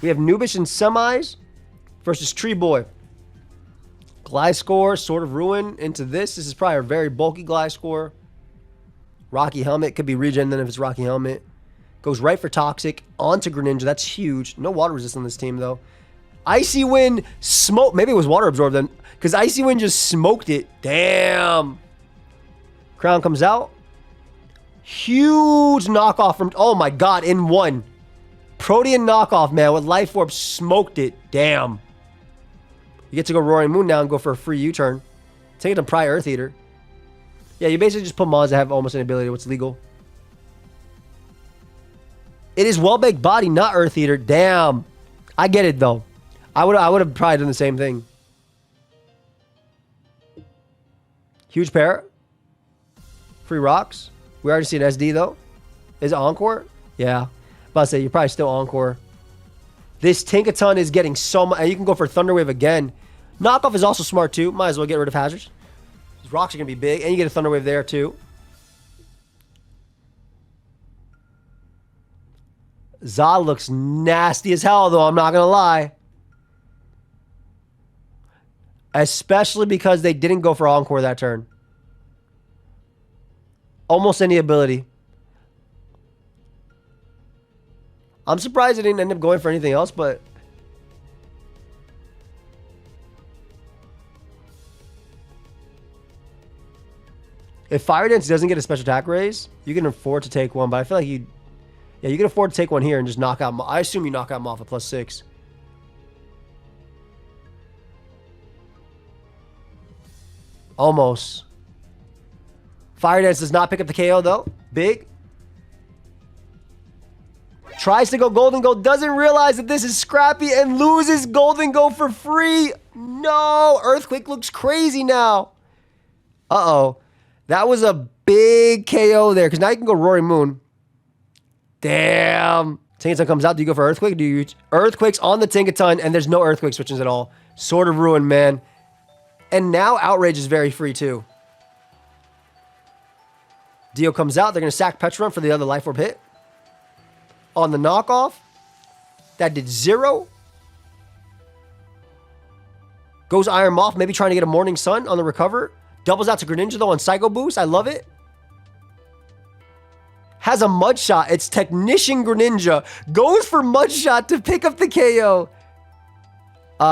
We have Nubish in semis versus Tree Boy. Gliscor, Sword of Ruin into this. This is probably a very bulky Gliscor. Rocky Helmet. Could be regen then if it's Rocky Helmet. Goes right for Toxic. Onto Greninja. That's huge. No water resist on this team, though. Icy Wind smoke. Maybe it was water absorbed then. Because Icy Wind just smoked it. Damn. Crown comes out. Huge knockoff from... Oh, my God. In one. Protean knockoff, man. With Life Orb. Smoked it. Damn. You get to go Roaring Moon now and go for a free U-turn. Take it to Pry Earth Eater. Yeah, you basically just put mons that have almost an ability. What's legal? It is Well-Baked Body, not Earth Eater. Damn. I get it, though. I would have probably done the same thing. Huge pair. Free rocks. We already see an SD, though. Is it Encore? Yeah. About to say, you're probably still Encore. This Tinkaton is getting so much. You can go for Thunder Wave again. Knockoff is also smart, too. Might as well get rid of hazards. These rocks are going to be big. And you get a Thunder Wave there, too. Za looks nasty as hell, though. I'm not going to lie. Especially because they didn't go for Encore that turn. Almost any ability. I'm surprised they didn't end up going for anything else, but... If Fire Dance doesn't get a special attack raise, you can afford to take one, but I feel like you... Yeah, you can afford to take one here and just knock out... I assume you knock out him off at +6. Almost. Fire Dance does not pick up the KO, though. Big. Tries to go Golden Go. Doesn't realize that this is Scrappy and loses Golden Go for free. No. Earthquake looks crazy now. Uh-oh. That was a big KO there. Because now you can go Roaring Moon. Damn. Tinkaton comes out. Do you go for Earthquake? Do you... Earthquake's on the Tinkaton. And there's no Earthquake switches at all. Sword of Ruin, man. And now Outrage is very free, too. Dio comes out. They're going to sack Petron for the other Life Orb hit. On the knockoff. That did 0. Goes Iron Moth. Maybe trying to get a Morning Sun on the recover. Doubles out to Greninja, though, on Psycho Boost. I love it. Has a Mud Shot. It's Technician Greninja. Goes for Mud Shot to pick up the KO.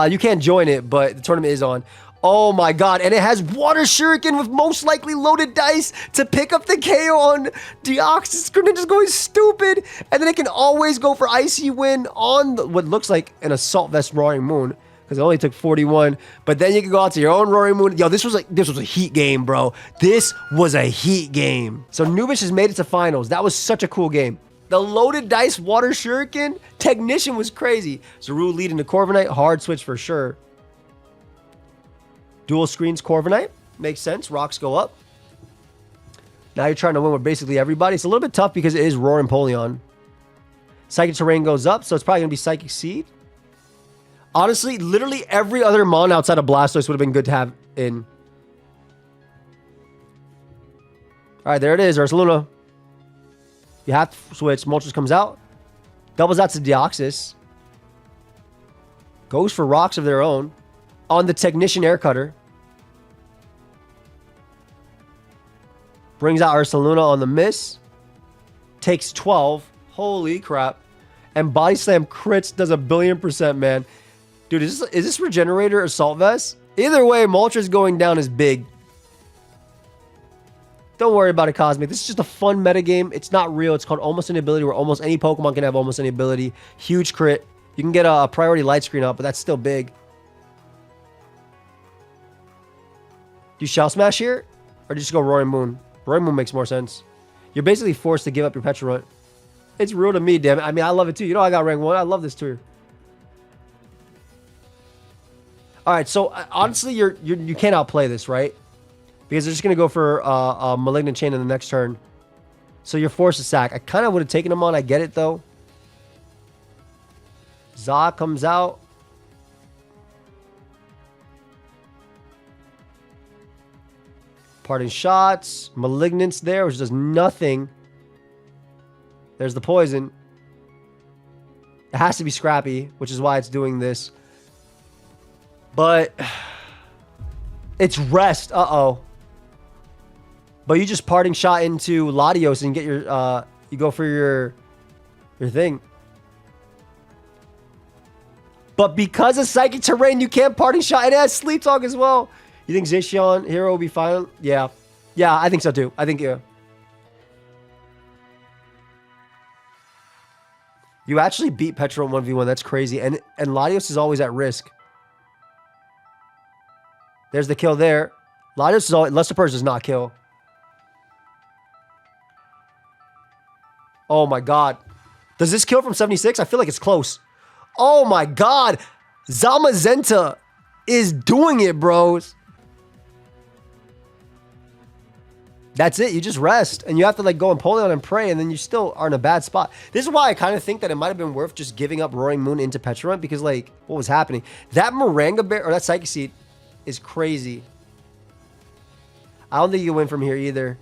You can't join it, but the tournament is on. Oh my God. And it has Water Shuriken with most likely loaded dice to pick up the KO on Deoxys. Greninja's going stupid. And then it can always go for Icy Wind on what looks like an Assault Vest Roaring Moon. Because it only took 41. But then you can go out to your own Roaring Moon. Yo, this was a heat game, bro. This was a heat game. So Nubish has made it to finals. That was such a cool game. The loaded dice Water Shuriken Technician was crazy. Zaru leading to Corviknight. Hard switch for sure. Dual screens Corviknight. Makes sense. Rocks go up. Now you're trying to win with basically everybody. It's a little bit tough because it is Roaring Polion. Psychic Terrain goes up, so it's probably going to be Psychic Seed. Honestly, literally every other Mon outside of Blastoise would have been good to have in. Alright, there it is. Ursaluna. You have to switch. Moltres comes out. Doubles out to Deoxys. Goes for rocks of their own. On the Technician Air Cutter. Brings out Ursaluna on the miss. Takes 12. Holy crap. And Body Slam crits. Does 1,000,000,000%, man. Dude, is this Regenerator Assault Vest? Either way, Moltres going down is big. Don't worry about it, Cosmic. This is just a fun metagame. It's not real. It's called Almost Any Ability, where almost any Pokemon can have Almost Any Ability. Huge crit. You can get a priority light screen up, but that's still big. Do you Shell Smash here? Or do you just go Roaring Moon? Roaring Moon makes more sense. You're basically forced to give up your Petrarunt. It's real to me, damn it. I mean, I love it too. You know I got rank 1. I love this tour. Alright, so honestly, you can't outplay this, right? Because they're just going to go for a Malignant Chain in the next turn. So you're forced to sack. I kind of would have taken him on. I get it, though. Za comes out. Parting Shots. Malignance there, which does nothing. There's the poison. It has to be Scrappy, which is why it's doing this. But it's rest. Uh-oh. But you just parting shot into Latios and get your you go for your thing. But because of Psychic Terrain, you can't parting shot. And it has Sleep Talk as well. You think Zacian Hero will be fine? Yeah. Yeah, I think so too. I think, yeah. You actually beat Petra in 1v1. That's crazy. And Latios is always at risk. There's the kill there. Latios is always... Lester Purge does not kill. Oh my god. Does this kill from 76? I feel like it's close. Oh my god. Zamazenta is doing it, bros. That's it. You just rest. And you have to like go and Empoleon and pray, and then you still are in a bad spot. This is why I kind of think that it might have been worth just giving up Roaring Moon into Petra, because like what was happening. That Maranga Bear or that Psychic Seed is crazy. I don't think you win from here either.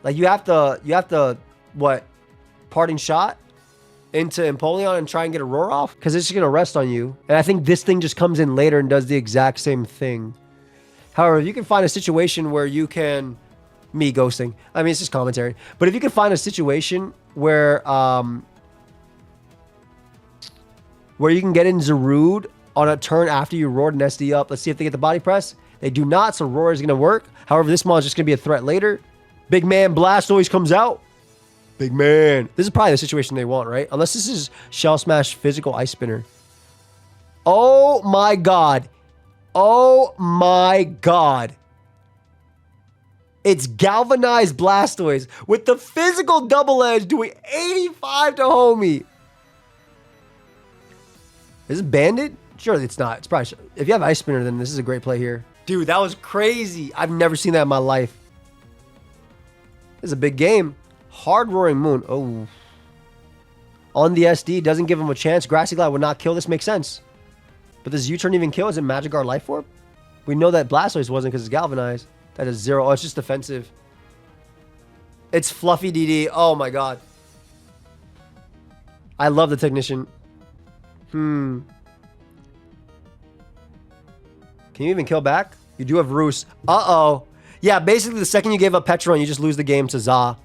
Like you have to what? Parting shot into Empoleon and try and get a roar off? Because it's just going to rest on you. And I think this thing just comes in later and does the exact same thing. However, if you can find a situation where you can... Me ghosting. I mean, it's just commentary. But if you can find a situation where you can get in Zarude on a turn after you roared an SD up. Let's see if they get the body press. They do not, so roar is going to work. However, this mon is just going to be a threat later. Big man Blastoise comes out. Big man. This is probably the situation they want, right? Unless this is Shell Smash Physical Ice Spinner. Oh my god. Oh my god. It's Galvanized Blastoise with the physical double edge doing 85 to homie. Is it Bandit? Surely it's not. It's probably... If you have Ice Spinner, then this is a great play here. Dude, that was crazy. I've never seen that in my life. This is a big game. Hard Roaring Moon. Oh. On the SD. Doesn't give him a chance. Grassy Glide would not kill. This makes sense. But does U-turn even kill? Is it Magikarp Life Orb? We know that Blastoise wasn't because it's Galvanized. That is 0. Oh, it's just defensive. It's Fluffy DD. Oh my god. I love the Technician. Can you even kill back? You do have Roos. Uh-oh. Yeah, basically the second you gave up Petra, you just lose the game to Za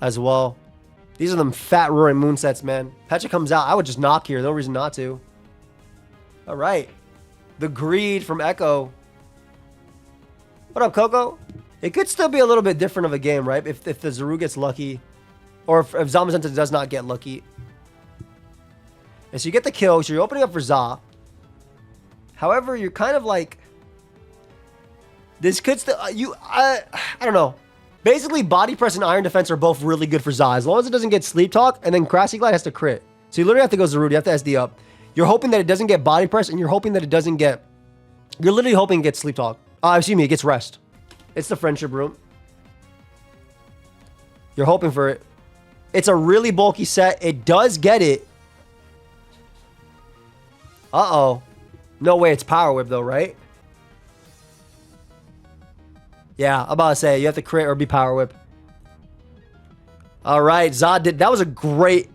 as well. These are them fat Roaring Moon sets, man. Petra comes out. I would just knock here. No reason not to. All right. The Greed from Echo. What up, Coco? It could still be a little bit different of a game, right? If the Zaru gets lucky. Or if Zamazenta does not get lucky. And so you get the kill. So you're opening up for Za. However, you're kind of like... This could still... I don't know. Basically, Body Press and Iron Defense are both really good for Za. As long as it doesn't get Sleep Talk. And then Grassy Glide has to crit. So you literally have to go Zaru. You have to SD up. You're hoping that it doesn't get Body Press. And you're hoping that it doesn't get... You're literally hoping it gets Sleep Talk. Excuse me, it gets Rest. It's the Friendship Room. You're hoping for it. It's a really bulky set. It does get it. Uh-oh. No way it's Power Whip though, right? Yeah, I'm about to say, you have to crit or be Power Whip. All right, Zod did... That was a great...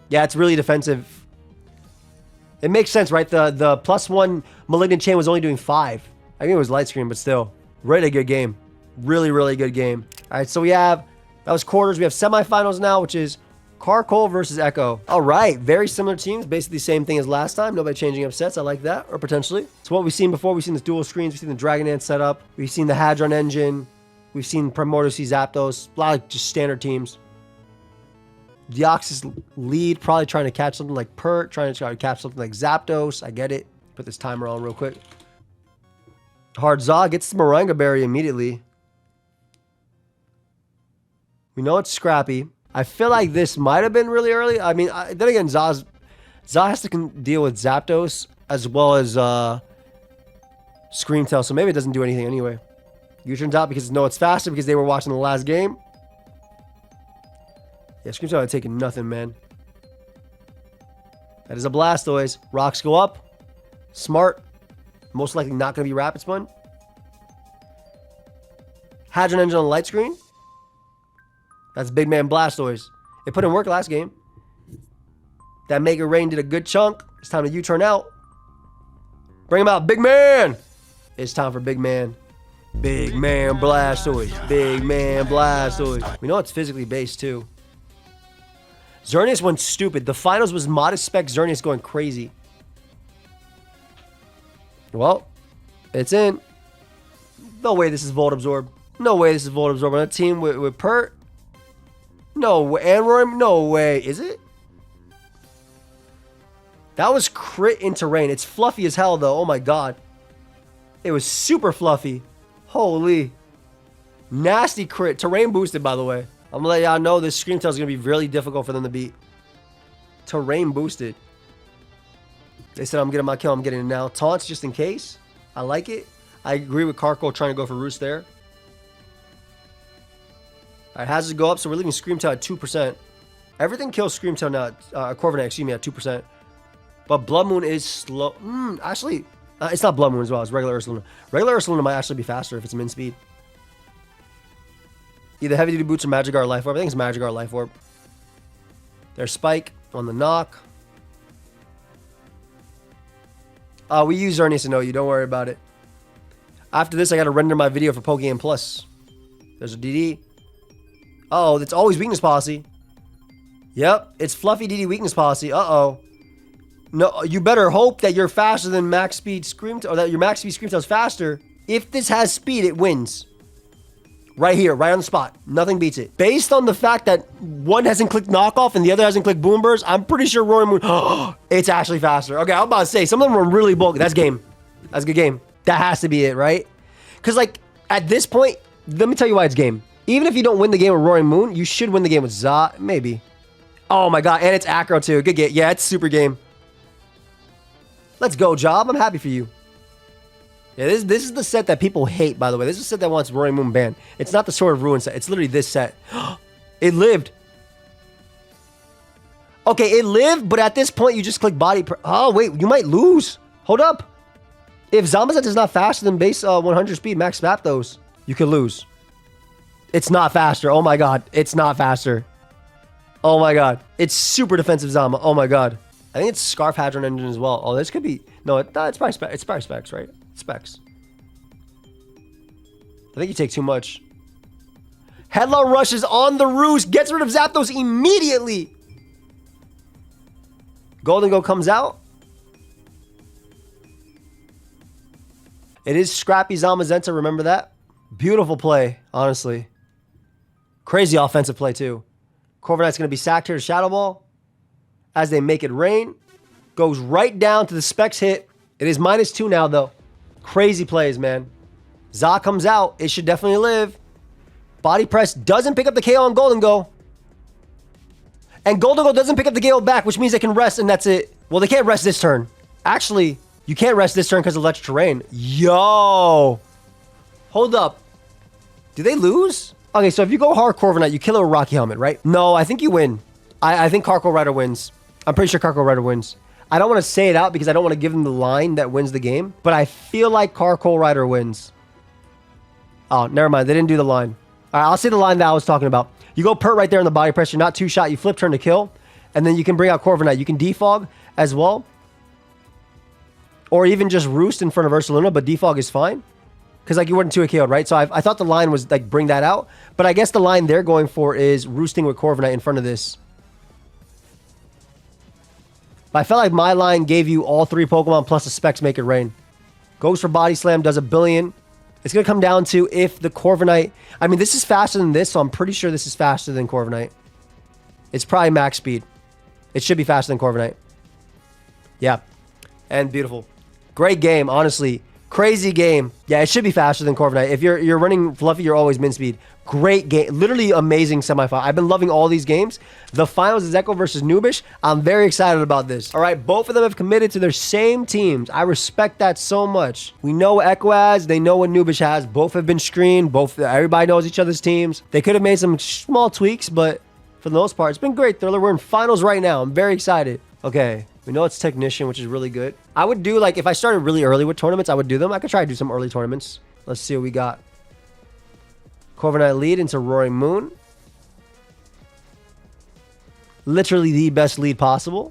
Yeah, it's really defensive. It makes sense, right? The +1 Malignant Chain was only doing 5. I think it was Light Screen, but still. Really good game. Really, really good game. All right, so we have... That was quarters. We have semifinals now, which is Carcole versus Echo. All right, very similar teams. Basically the same thing as last time. Nobody changing up sets. I like that, or potentially. So what we've seen before, we've seen the dual screens. We've seen the Dragon Dance setup. We've seen the Hadron Engine. We've seen Primordial C Zapdos. A lot of just standard teams. Deoxys lead, probably trying to catch something like Pert, trying to try to catch something like Zapdos. I get it. Put this timer on real quick. Hard Za gets the Moringa Berry immediately. We know it's Scrappy. I feel like this might have been really early. I mean, then again, Za has to deal with Zapdos as well as Screamtail, so maybe it doesn't do anything anyway. U-turns out because no, it's faster because they were watching the last game. Yeah, Screamtail had taken nothing, man. That is a Blastoise. Rocks go up. Smart. Most likely not going to be Rapid Spun. Hadron Engine on the light screen. That's Big Man Blastoise. It put in work last game. That Make It Rain did a good chunk. It's time to U-turn out. Bring him out. Big man. It's time for Big man. Big man Blastoise. Big man Blastoise. We know it's physically based too. Xerneas went stupid. The finals was modest spec. Xerneas going crazy. Well, it's in. No way this is Volt Absorb. No way this is Volt Absorb on a team with Pert. No way. And Roaring. No way. Is it? That was crit into rain. It's fluffy as hell though. Oh my god. It was super fluffy. Holy. Nasty crit. Terrain boosted, by the way. I'm gonna let y'all know this Scream Tail is gonna be really difficult for them to beat. Terrain boosted. They said I'm getting my kill. I'm getting it now. Taunts just in case. I like it. I agree with Carco trying to go for Roost there. Alright, hazards go up, so we're leaving Scream Tail at 2%. Everything kills Scream Tail now. Corviknight, excuse me, at 2%. But Blood Moon is slow. Actually, it's not Blood Moon as well. It's regular Ursaluna. Regular Ursaluna might actually be faster if it's min speed. Either Heavy Duty Boots or Magikarp Life Orb. I think it's Magikarp Life Orb. There's Spike on the knock. We use Xerneas to know you. Don't worry about it. After this, I got to render my video for Pokeaim Plus. There's a DD. Oh, it's always Weakness Policy. Yep, it's Fluffy DD Weakness Policy. Uh-oh. No, you better hope that you're faster than max speed Scream Tail, or that your max speed Scream Tail is faster. If this has speed, it wins. Right here, right on the spot. Nothing beats it. Based on the fact that one hasn't clicked knockoff and the other hasn't clicked boom burst, I'm pretty sure Roaring Moon, it's actually faster. Okay, I was about to say, some of them were really bulky. That's game. That's a good game. That has to be it, right? Because, like, at this point, let me tell you why it's game. Even if you don't win the game with Roaring Moon, you should win the game with Za. Maybe. Oh my god, and it's Acro too. Good game. Yeah, it's super game. Let's go, Job. I'm happy for you. Yeah, this is the set that people hate, by the way. This is the set that wants Roaring Moon banned. It's not the Sword of Ruin set. It's literally this set. It lived. Okay, it lived, but at this point, you just click body. Oh, wait. You might lose. Hold up. If Zamazenta is not faster than base 100 speed, max map those, you could lose. It's not faster. Oh, my God. It's not faster. Oh, my God. It's super defensive Zama. Oh, my God. I think it's Scarf Hadron Engine as well. Oh, this could be... No, it's probably specs, right? Specs. I think you take too much. Headlong Rush is on the roost. Gets rid of Zapdos immediately. Golden Go comes out. It is Scrappy Zamazenta. Remember that? Beautiful play, honestly. Crazy offensive play, too. Corviknight's going to be sacked here to Shadow Ball. As they make it rain. Goes right down to the specs hit. It is -2 now, though. Crazy plays, man. Za comes out. It should definitely live. Body press doesn't pick up the KO on Golden Go. And Golden Go doesn't pick up the KO back, which means they can rest, and that's it. Well, they can't rest this turn. Actually, you can't rest this turn because of Electric Terrain. Yo! Hold up. Do they lose? Okay, so if you go hard Corviknight, you kill it with Rocky Helmet, right? No, I think you win. I think Carco Rider wins. I'm pretty sure Carco Rider wins. I don't want to say it out because I don't want to give them the line that wins the game. But I feel like Carco Rider wins. Oh, never mind. They didn't do the line. All right, I'll say the line that I was talking about. You go Pert right there in the body press. You're not two-shot. You flip turn to kill. And then you can bring out Corviknight. You can defog as well. Or even just Roost in front of Ursaluna, but defog is fine. Because, like, you weren't 2 KO'd, right? So I thought the line was, like, bring that out. But I guess the line they're going for is roosting with Corviknight in front of this. But I felt like my line gave you all 3 Pokemon plus the specs make it rain. Goes for Body Slam, does 1 billion. It's going to come down to if the Corviknight... I mean, this is faster than this, so I'm pretty sure this is faster than Corviknight. It's probably max speed. It should be faster than Corviknight. Yeah. And beautiful. Great game, honestly. Crazy game. Yeah, it should be faster than Corviknight. If you're running Fluffy, you're always min speed. Great game. Literally amazing semifinal. I've been loving all these games. The finals is Echo versus Noobish. I'm very excited about this. All right, both of them have committed to their same teams. I respect that so much. We know what Echo has. They know what Noobish has. Both have been screened. Everybody knows each other's teams. They could have made some small tweaks, but for the most part, it's been great, Thriller. We're in finals right now. I'm very excited. Okay. We know it's Technician, which is really good. I would do, like, if I started really early with tournaments, I would do them. I could try to do some early tournaments. Let's see what we got. Corviknight lead into Roaring Moon. Literally the best lead possible.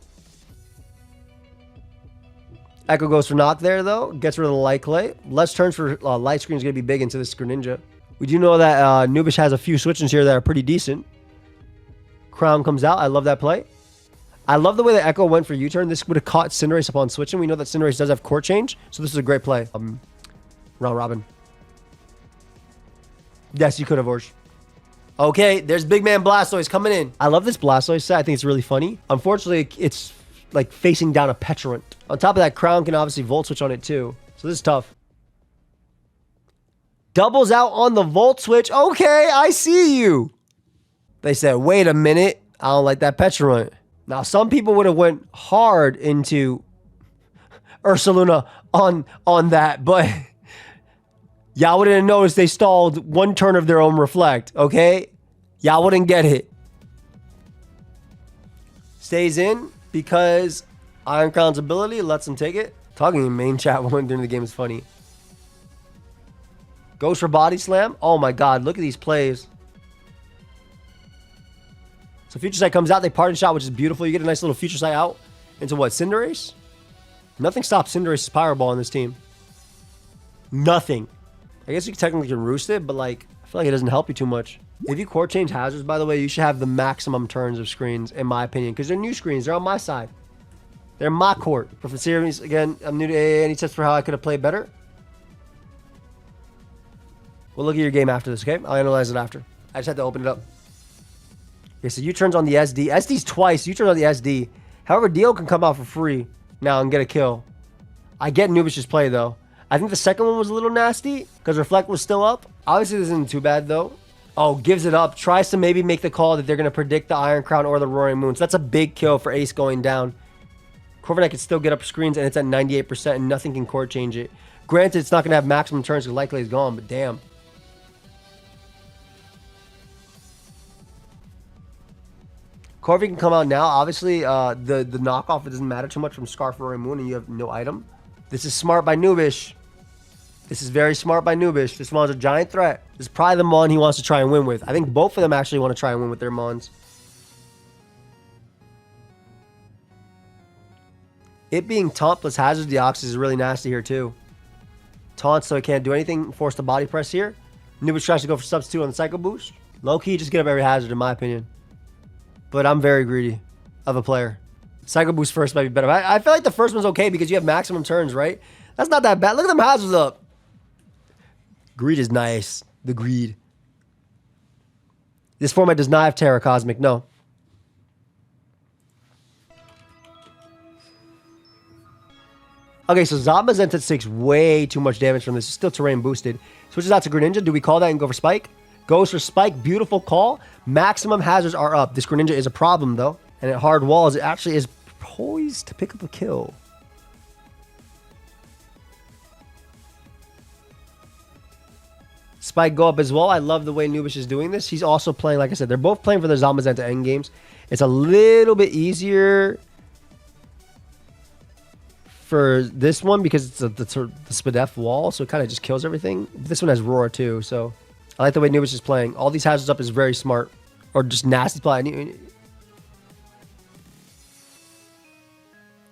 Echo goes for knock there, though. Gets rid of the light clay. Less turns for light screen is going to be big into this Greninja. We do know that Nubish has a few switches here that are pretty decent. Crown comes out. I love that play. I love the way that Echo went for U-turn. This would have caught Cinderace upon switching. We know that Cinderace does have court change, so this is a great play. Round robin. Yes, you could have, Orsh. Okay, there's Big Man Blastoise coming in. I love this Blastoise set. I think it's really funny. Unfortunately, it's like facing down a Petrant. On top of that, Crown can obviously Volt Switch on it too. So this is tough. Doubles out on the Volt Switch. Okay, I see you. They said, wait a minute. I don't like that Petrant. Now, some people would have went hard into Ursaluna on that, but y'all wouldn't notice they stalled one turn of their own Reflect, okay? Y'all wouldn't get it. Stays in because Iron Crown's ability lets him take it. Talking in main chat when during the game is funny. Goes for Body Slam. Oh my god, look at these plays. So Future Sight comes out, they Pardon Shot, which is beautiful. You get a nice little Future Sight out into what, Cinderace? Nothing stops Cinderace's Power Ball in this team. Nothing. I guess you technically can roost it, but like, I feel like it doesn't help you too much. If you court change hazards, by the way, you should have the maximum turns of screens, in my opinion, because they're new screens. They're on my side. They're my court. But for series, again, I'm new to AA. Any tips for how I could have played better? We'll look at your game after this, okay? I'll analyze it after. I just had to open it up. Okay, so U-turns on the SD. SD's twice. U-turns on the SD. However, Dio can come out for free now and get a kill. I get Nubish's play, though. I think the second one was a little nasty because Reflect was still up. Obviously, this isn't too bad, though. Oh, gives it up. Tries to maybe make the call that they're going to predict the Iron Crown or the Roaring Moon. So that's a big kill for Ace going down. Corviknight can still get up screens, and it's at 98%, and nothing can court change it. Granted, it's not going to have maximum turns because likely is gone, but damn. Corvi can come out now. Obviously, the knockoff, it doesn't matter too much from Scarf Roaring Moon, and you have no item. This is smart by Nubish. This is very smart by Nubish. This Mon's a giant threat. This is probably the Mon he wants to try and win with. I think both of them actually want to try and win with their Mons. It being Taunt plus Hazard Deoxys is really nasty here too. Taunt so it can't do anything. Force the body press here. Nubish tries to go for substitute on the Psycho Boost. Low-key, just get up every hazard in my opinion. But I'm very greedy of a player. Psycho Boost first might be better. I feel like the first one's okay because you have maximum turns, right? That's not that bad. Look at them hazards up. Greed is nice. The greed. This format does not have Terra Cosmic. No. Okay, so Zamazenta takes way too much damage from this. It's still terrain boosted. Switches out to Greninja. Do we call that and go for Spike? Goes for Spike. Beautiful call. Maximum hazards are up. This Greninja is a problem, though. And at hard walls, it actually is poised to pick up a kill. Spike go up as well. I love the way Nubish is doing this. He's also playing, like I said, they're both playing for the Zamazenta endgames. It's a little bit easier for this one because it's the Spadef wall, so it kind of just kills everything. This one has Roar too, so I like the way Nubish is playing. All these hazards up is very smart. Or just nasty play.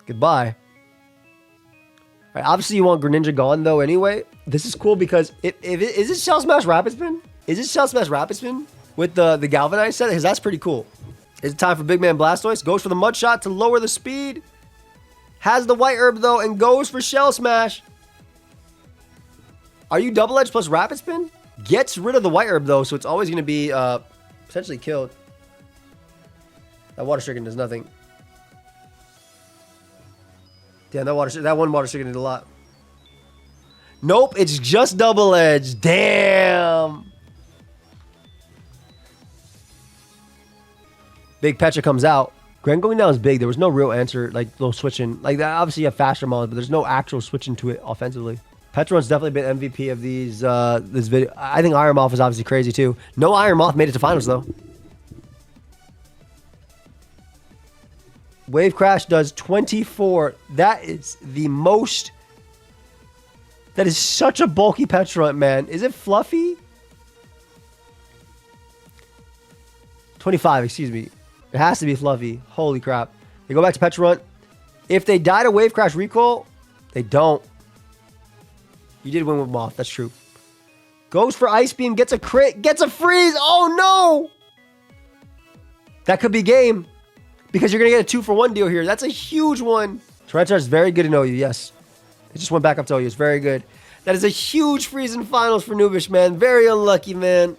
Goodbye. All right, obviously, you want Greninja gone, though, anyway. This is cool because is it Shell Smash Rapid Spin? Is it Shell Smash Rapid Spin with the Galvanized set? Because that's pretty cool. Is it time for Big Man Blastoise? Goes for the Mud Shot to lower the speed. Has the White Herb, though, and goes for Shell Smash. Are you Double Edge plus Rapid Spin? Gets rid of the White Herb, though, so it's always going to be potentially killed. That Water Stricken does nothing. Damn, that one Water Stricken did a lot. Nope, it's just Double Edge. Damn. Big Petra comes out. Grand going down is big. There was no real answer, like no switching. Like that, obviously you have faster mons, but there's no actual switching to it offensively. Petron's definitely been MVP of these this video. I think Iron Moth is obviously crazy too. No Iron Moth made it to finals though. Wave Crash does 24. That is the most. That is such a bulky Petrunt, man. Is it fluffy? 25, excuse me. It has to be fluffy. Holy crap. They go back to Petrunt. If they die to Wave Crash Recoil, They don't. You did win with Moth. That's true. Goes for Ice Beam. Gets a crit. Gets a freeze. Oh, no. That could be game. Because you're going to get a 2-for-1 deal here. That's a huge one. Tyranitar is very good in OU. Yes. It just went back up to OU. It's very good. That is a huge freeze in finals for Nubish, man. Very unlucky, man.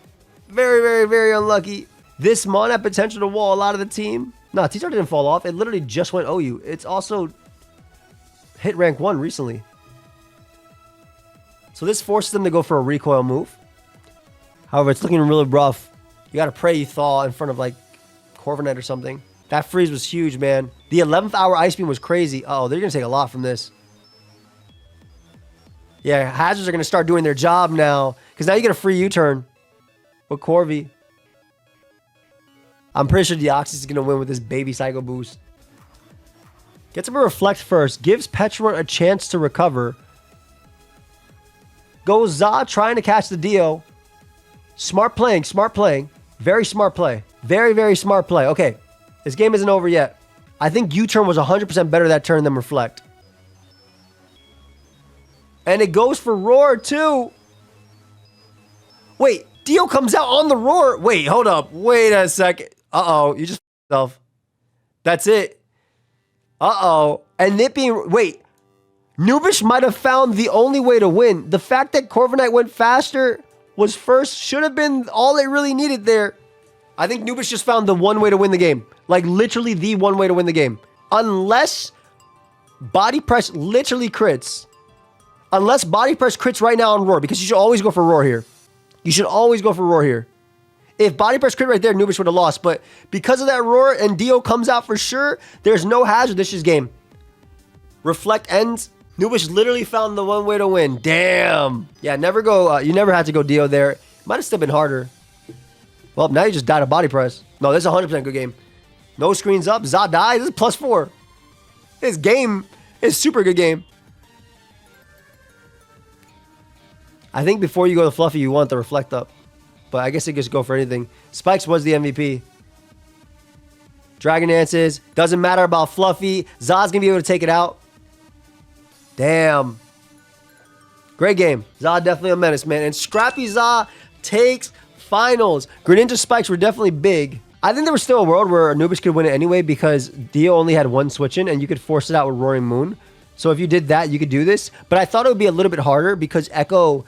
Very, very, very unlucky. This Mon had potential to wall a lot of the team. No, T-Star didn't fall off. It literally just went OU. It's also hit rank 1 recently. So this forces them to go for a recoil move. However, it's looking really rough. You got to pray you thaw in front of like Corviknight or something. That freeze was huge, man. The 11th hour Ice Beam was crazy. Oh, they're going to take a lot from this. Yeah, hazards are going to start doing their job now. Because now you get a free U-turn with Corvi. I'm pretty sure Deoxys is going to win with this baby Psycho Boost. Gets him a Reflect first. Gives Petromon a chance to recover. Goes Za trying to catch the Dio. Smart playing, smart playing. Very smart play. Very, very smart play. Okay, this game isn't over yet. I think U-turn was 100% better that turn than Reflect. And it goes for Roar too. Wait, Dio comes out on the Roar. Wait, hold up. Wait a second. Uh-oh, you just yourself. That's it. Uh-oh. And it being... Wait. Nubish might have found the only way to win. The fact that Corviknight went faster was first should have been all they really needed there. I think Nubish just found the one way to win the game. Like, literally the one way to win the game. Unless Body Press literally crits. Unless Body Press crits right now on Roar. Because you should always go for Roar here. You should always go for Roar here. If Body Press crit right there, Nubish would have lost. But because of that Roar and Dio comes out for sure, there's no hazard. This is game. Reflect ends. Nubish literally found the one way to win. Damn. Yeah, never go. You never had to go Dio there. Might have still been harder. Well, now you just died a Body Press. No, this is a 100% good game. No screens up. Za dies. This is +4. This game is super good game. I think before you go to Fluffy, you want the Reflect up. But I guess it just go for anything. Spikes was the MVP. Dragon Dances. Doesn't matter about Fluffy. Za's going to be able to take it out. Damn. Great game. Za definitely a menace, man. And Scrappy Za takes finals. Greninja spikes were definitely big. I think there was still a world where Anubis could win it anyway because Dio only had one switch in and you could force it out with Roaring Moon. So if you did that, you could do this. But I thought it would be a little bit harder because Echo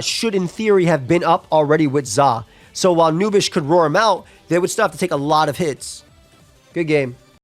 should, in theory, have been up already with Za. So while Nubish could roar him out, they would still have to take a lot of hits. Good game.